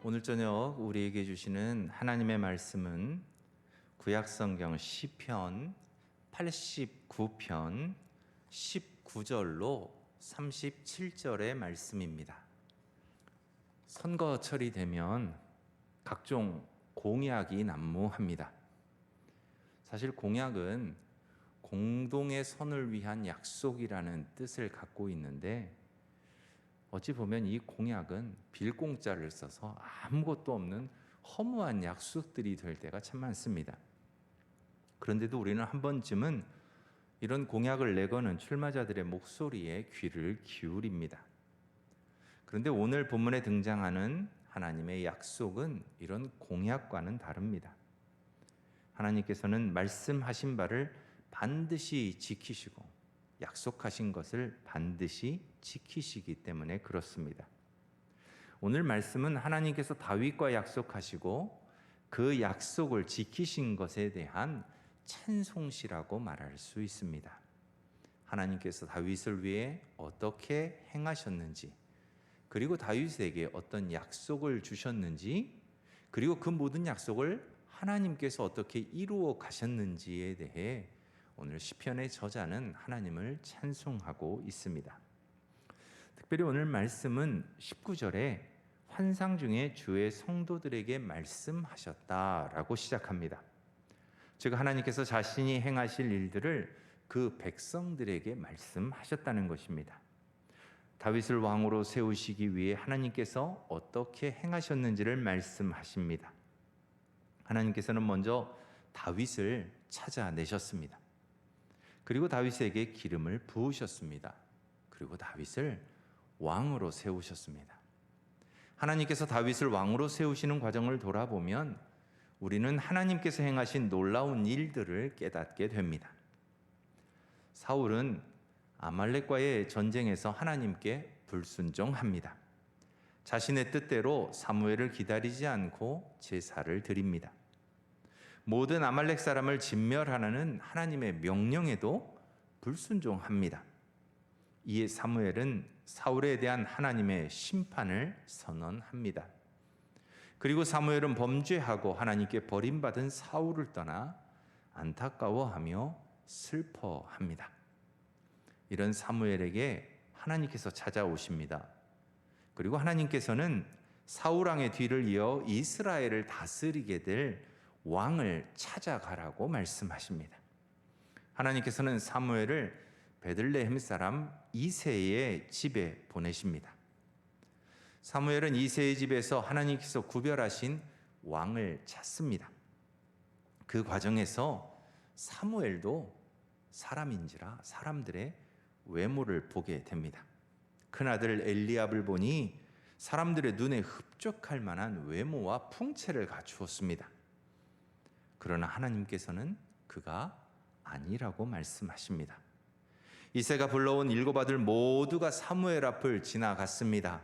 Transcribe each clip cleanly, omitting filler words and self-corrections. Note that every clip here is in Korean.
오늘 저녁 우리에게 주시는 하나님의 말씀은 구약성경 시편 89편 19절로 37절의 말씀입니다. 선거철이 되면 각종 공약이 난무합니다. 사실 공약은 공동의 선을 위한 약속이라는 뜻을 갖고 있는데, 어찌 보면 이 공약은 빌공짜를 써서 아무것도 없는 허무한 약속들이 될 때가 참 많습니다. 그런데도 우리는 한 번쯤은 이런 공약을 내거는 출마자들의 목소리에 귀를 기울입니다. 그런데 오늘 본문에 등장하는 하나님의 약속은 이런 공약과는 다릅니다. 하나님께서는 말씀하신 바를 반드시 지키시고 약속하신 것을 반드시 지키시기 때문에 그렇습니다. 오늘 말씀은 하나님께서 다윗과 약속하시고 그 약속을 지키신 것에 대한 찬송시라고 말할 수 있습니다. 하나님께서 다윗을 위해 어떻게 행하셨는지, 그리고 다윗에게 어떤 약속을 주셨는지, 그리고 그 모든 약속을 하나님께서 어떻게 이루어 가셨는지에 대해 오늘 시편의 저자는 하나님을 찬송하고 있습니다. 특별히 오늘 말씀은 19절에 환상 중에 주의 성도들에게 말씀하셨다라고 시작합니다. 즉 하나님께서 자신이 행하실 일들을 그 백성들에게 말씀하셨다는 것입니다. 다윗을 왕으로 세우시기 위해 하나님께서 어떻게 행하셨는지를 말씀하십니다. 하나님께서는 먼저 다윗을 찾아내셨습니다. 그리고 다윗에게 기름을 부으셨습니다. 그리고 다윗을 왕으로 세우셨습니다. 하나님께서 다윗을 왕으로 세우시는 과정을 돌아보면 우리는 하나님께서 행하신 놀라운 일들을 깨닫게 됩니다. 사울은 아말렉과의 전쟁에서 하나님께 불순종합니다. 자신의 뜻대로 사무엘을 기다리지 않고 제사를 드립니다. 모든 아말렉 사람을 진멸하라는 하나님의 명령에도 불순종합니다. 이에 사무엘은 사울에 대한 하나님의 심판을 선언합니다. 그리고 사무엘은 범죄하고 하나님께 버림받은 사울을 떠나 안타까워하며 슬퍼합니다. 이런 사무엘에게 하나님께서 찾아오십니다. 그리고 하나님께서는 사울 왕의 뒤를 이어 이스라엘을 다스리게 될 왕을 찾아가라고 말씀하십니다. 하나님께서는 사무엘을 베들레헴 사람 이새의 집에 보내십니다. 사무엘은 이새의 집에서 하나님께서 구별하신 왕을 찾습니다. 그 과정에서 사무엘도 사람인지라 사람들의 외모를 보게 됩니다. 큰아들 엘리압을 보니 사람들의 눈에 흡족할 만한 외모와 풍채를 갖추었습니다. 그러나 하나님께서는 그가 아니라고 말씀하십니다. 이새가 불러온 7 아들 모두가 사무엘 앞을 지나갔습니다.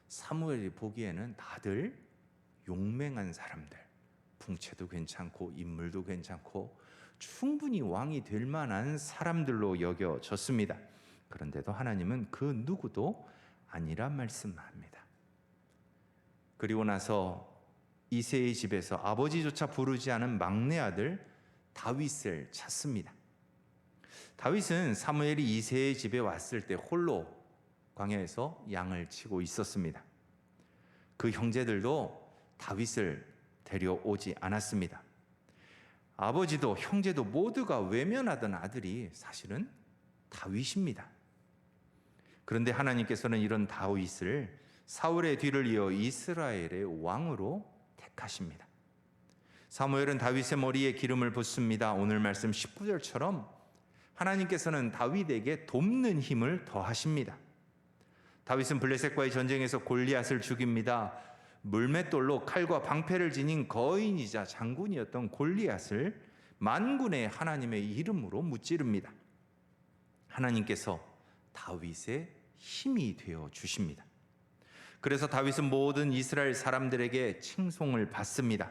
사무엘이 보기에는 다들 용맹한 사람들, 풍채도 괜찮고 인물도 괜찮고 충분히 왕이 될 만한 사람들로 여겨졌습니다. 그런데도 하나님은 그 누구도 아니라 말씀합니다. 그리고 나서 이새의 집에서 아버지조차 부르지 않은 막내 아들 다윗을 찾습니다. 다윗은 사무엘이 이새의 집에 왔을 때 홀로 광야에서 양을 치고 있었습니다. 그 형제들도 다윗을 데려오지 않았습니다. 아버지도 형제도 모두가 외면하던 아들이 사실은 다윗입니다. 그런데 하나님께서는 이런 다윗을 사울의 뒤를 이어 이스라엘의 왕으로 택하십니다. 사무엘은 다윗의 머리에 기름을 붓습니다. 오늘 말씀 19절처럼 하나님께서는 다윗에게 돕는 힘을 더하십니다. 다윗은 블레셋과의 전쟁에서 골리앗을 죽입니다. 물맷돌로 칼과 방패를 지닌 거인이자 장군이었던 골리앗을 만군의 하나님의 이름으로 무찌릅니다. 하나님께서 다윗의 힘이 되어 주십니다. 그래서 다윗은 모든 이스라엘 사람들에게 칭송을 받습니다.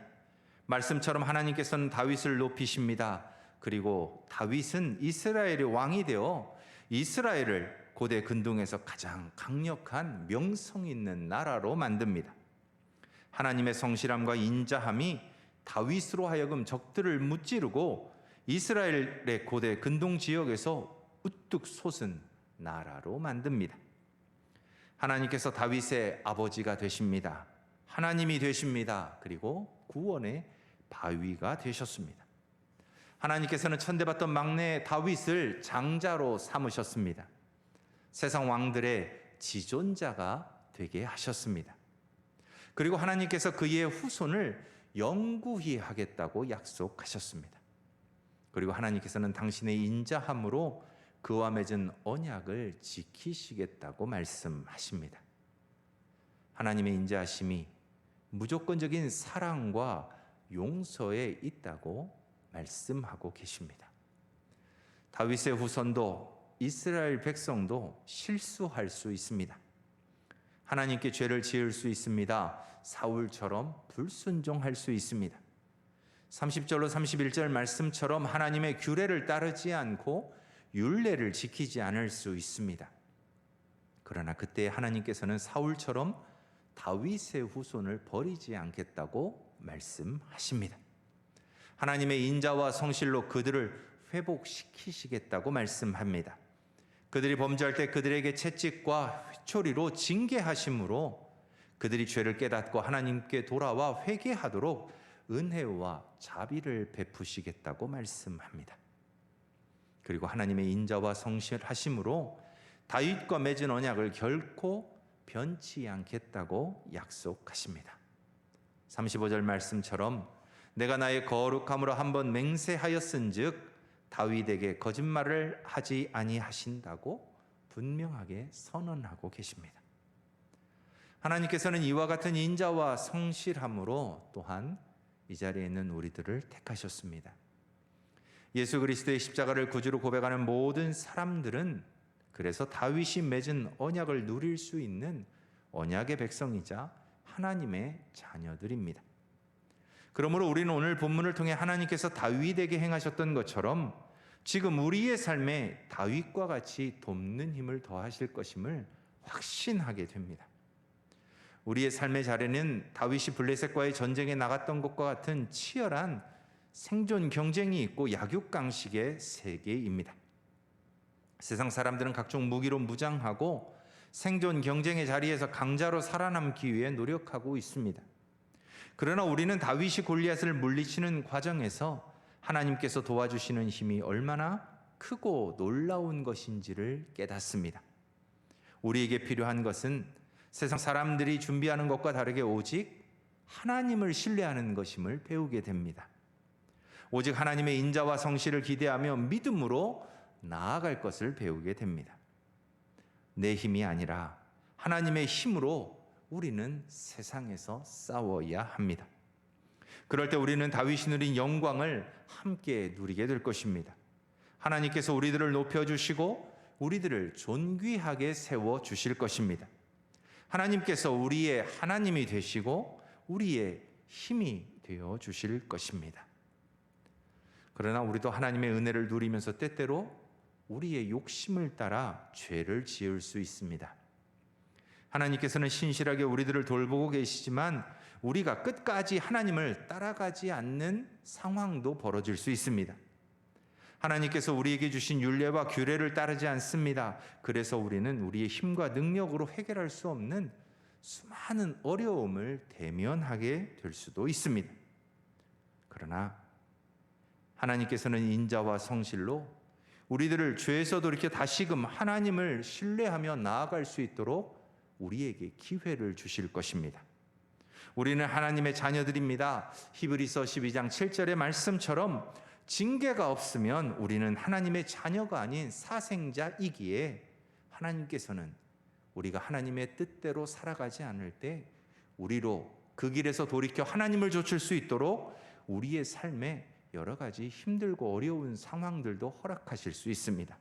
말씀처럼 하나님께서는 다윗을 높이십니다. 그리고 다윗은 이스라엘의 왕이 되어 이스라엘을 고대 근동에서 가장 강력한 명성 있는 나라로 만듭니다. 하나님의 성실함과 인자함이 다윗으로 하여금 적들을 무찌르고 이스라엘의 고대 근동 지역에서 우뚝 솟은 나라로 만듭니다. 하나님께서 다윗의 아버지가 되십니다. 하나님이 되십니다. 그리고 구원의 바위가 되셨습니다. 하나님께서는 천대받던 막내 다윗을 장자로 삼으셨습니다. 세상 왕들의 지존자가 되게 하셨습니다. 그리고 하나님께서 그의 후손을 영구히 하겠다고 약속하셨습니다. 그리고 하나님께서는 당신의 인자함으로 그와 맺은 언약을 지키시겠다고 말씀하십니다. 하나님의 인자하심이 무조건적인 사랑과 용서에 있다고 말씀하고 계십니다. 다윗의 후손도 이스라엘 백성도 실수할 수 있습니다. 하나님께 죄를 지을 수 있습니다. 사울처럼 불순종할 수 있습니다. 30절로 31절 말씀처럼 하나님의 규례를 따르지 않고 율례를 지키지 않을 수 있습니다. 그러나 그때 하나님께서는 사울처럼 다윗의 후손을 버리지 않겠다고 말씀하십니다. 하나님의 인자와 성실로 그들을 회복시키시겠다고 말씀합니다. 그들이 범죄할 때 그들에게 채찍과 휘초리로 징계하심으로 그들이 죄를 깨닫고 하나님께 돌아와 회개하도록 은혜와 자비를 베푸시겠다고 말씀합니다. 그리고 하나님의 인자와 성실하심으로 다윗과 맺은 언약을 결코 변치 않겠다고 약속하십니다. 35절 말씀처럼 내가 나의 거룩함으로 한번 맹세하였은즉 다윗에게 거짓말을 하지 아니하신다고 분명하게 선언하고 계십니다. 하나님께서는 이와 같은 인자와 성실함으로 또한 이 자리에 있는 우리들을 택하셨습니다. 예수 그리스도의 십자가를 구주로 고백하는 모든 사람들은 그래서 다윗이 맺은 언약을 누릴 수 있는 언약의 백성이자 하나님의 자녀들입니다. 그러므로 우리는 오늘 본문을 통해 하나님께서 다윗에게 행하셨던 것처럼 지금 우리의 삶에 다윗과 같이 돕는 힘을 더하실 것임을 확신하게 됩니다. 우리의 삶의 자리는 다윗이 블레셋과의 전쟁에 나갔던 것과 같은 치열한 생존 경쟁이 있고 약육강식의 세계입니다. 세상 사람들은 각종 무기로 무장하고 생존 경쟁의 자리에서 강자로 살아남기 위해 노력하고 있습니다. 그러나 우리는 다윗이 골리앗을 물리치는 과정에서 하나님께서 도와주시는 힘이 얼마나 크고 놀라운 것인지를 깨닫습니다. 우리에게 필요한 것은 세상 사람들이 준비하는 것과 다르게 오직 하나님을 신뢰하는 것임을 배우게 됩니다. 오직 하나님의 인자와 성실을 기대하며 믿음으로 나아갈 것을 배우게 됩니다. 내 힘이 아니라 하나님의 힘으로 우리는 세상에서 싸워야 합니다. 그럴 때 우리는 다윗이 누린 영광을 함께 누리게 될 것입니다. 하나님께서 우리들을 높여주시고 우리들을 존귀하게 세워주실 것입니다. 하나님께서 우리의 하나님이 되시고 우리의 힘이 되어주실 것입니다. 그러나 우리도 하나님의 은혜를 누리면서 때때로 우리의 욕심을 따라 죄를 지을 수 있습니다. 하나님께서는 신실하게 우리들을 돌보고 계시지만 우리가 끝까지 하나님을 따라가지 않는 상황도 벌어질 수 있습니다. 하나님께서 우리에게 주신 율례와 규례를 따르지 않습니다. 그래서 우리는 우리의 힘과 능력으로 해결할 수 없는 수많은 어려움을 대면하게 될 수도 있습니다. 그러나 하나님께서는 인자와 성실로 우리들을 죄에서 돌이켜 다시금 하나님을 신뢰하며 나아갈 수 있도록 우리에게 기회를 주실 것입니다. 우리는 하나님의 자녀들입니다. 히브리서 12장 7절의 말씀처럼 징계가 없으면 우리는 하나님의 자녀가 아닌 사생자이기에 하나님께서는 우리가 하나님의 뜻대로 살아가지 않을 때 우리로 그 길에서 돌이켜 하나님을 좇을 수 있도록 우리의 삶에 여러 가지 힘들고 어려운 상황들도 허락하실 수 있습니다.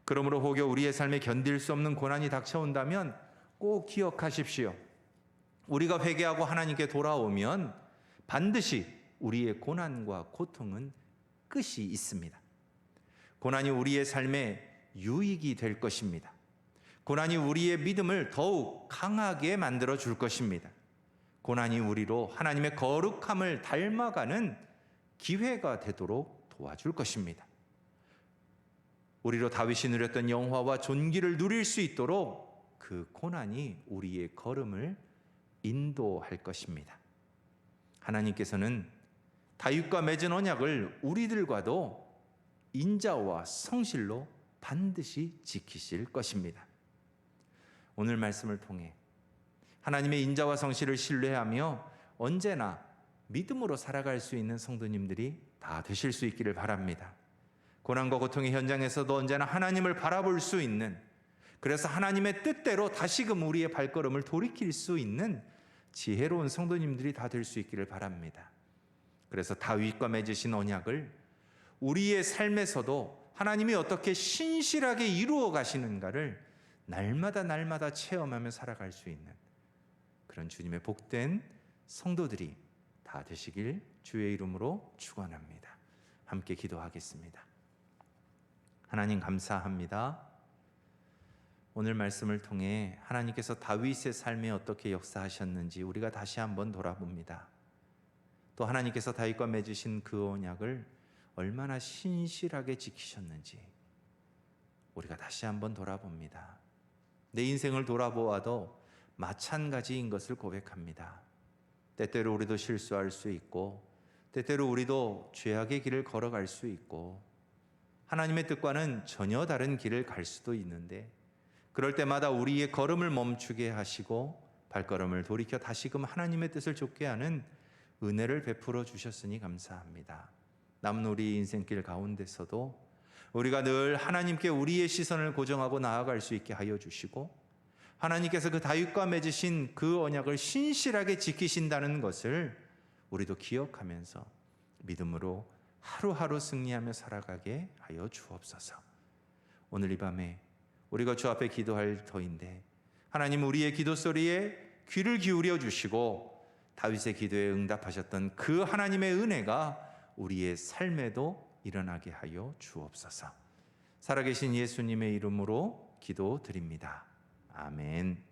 그러므로 혹여 우리의 삶에 견딜 수 없는 고난이 닥쳐온다면 꼭 기억하십시오. 우리가 회개하고 하나님께 돌아오면 반드시 우리의 고난과 고통은 끝이 있습니다. 고난이 우리의 삶에 유익이 될 것입니다. 고난이 우리의 믿음을 더욱 강하게 만들어 줄 것입니다. 고난이 우리로 하나님의 거룩함을 닮아가는 기회가 되도록 도와줄 것입니다. 우리로 다윗이 누렸던 영화와 존귀를 누릴 수 있도록 그 고난이 우리의 걸음을 인도할 것입니다. 하나님께서는 다윗과 맺은 언약을 우리들과도 인자와 성실로 반드시 지키실 것입니다. 오늘 말씀을 통해 하나님의 인자와 성실을 신뢰하며 언제나 믿음으로 살아갈 수 있는 성도님들이 다 되실 수 있기를 바랍니다. 고난과 고통의 현장에서도 언제나 하나님을 바라볼 수 있는, 그래서 하나님의 뜻대로 다시금 우리의 발걸음을 돌이킬 수 있는 지혜로운 성도님들이 다 될 수 있기를 바랍니다. 그래서 다윗과 맺으신 언약을 우리의 삶에서도 하나님이 어떻게 신실하게 이루어 가시는가를 날마다 체험하며 살아갈 수 있는 그런 주님의 복된 성도들이 다 되시길 주의 이름으로 축원합니다. 함께 기도하겠습니다. 하나님 감사합니다. 오늘 말씀을 통해 하나님께서 다윗의 삶에 어떻게 역사하셨는지 우리가 다시 한번 돌아봅니다. 또 하나님께서 다윗과 맺으신 그 언약을 얼마나 신실하게 지키셨는지 우리가 다시 한번 돌아봅니다. 내 인생을 돌아보아도 마찬가지인 것을 고백합니다. 때때로 우리도 실수할 수 있고 때때로 우리도 죄악의 길을 걸어갈 수 있고 하나님의 뜻과는 전혀 다른 길을 갈 수도 있는데 그럴 때마다 우리의 걸음을 멈추게 하시고 발걸음을 돌이켜 다시금 하나님의 뜻을 좇게 하는 은혜를 베풀어 주셨으니 감사합니다. 남은 우리 인생길 가운데서도 우리가 늘 하나님께 우리의 시선을 고정하고 나아갈 수 있게 하여 주시고 하나님께서 그 다윗과 맺으신 그 언약을 신실하게 지키신다는 것을 우리도 기억하면서 믿음으로 하루하루 승리하며 살아가게 하여 주옵소서. 오늘 이 밤에 우리가 주 앞에 기도할 터인데 하나님 우리의 기도 소리에 귀를 기울여 주시고 다윗의 기도에 응답하셨던 그 하나님의 은혜가 우리의 삶에도 일어나게 하여 주옵소서. 살아계신 예수님의 이름으로 기도드립니다. 아멘.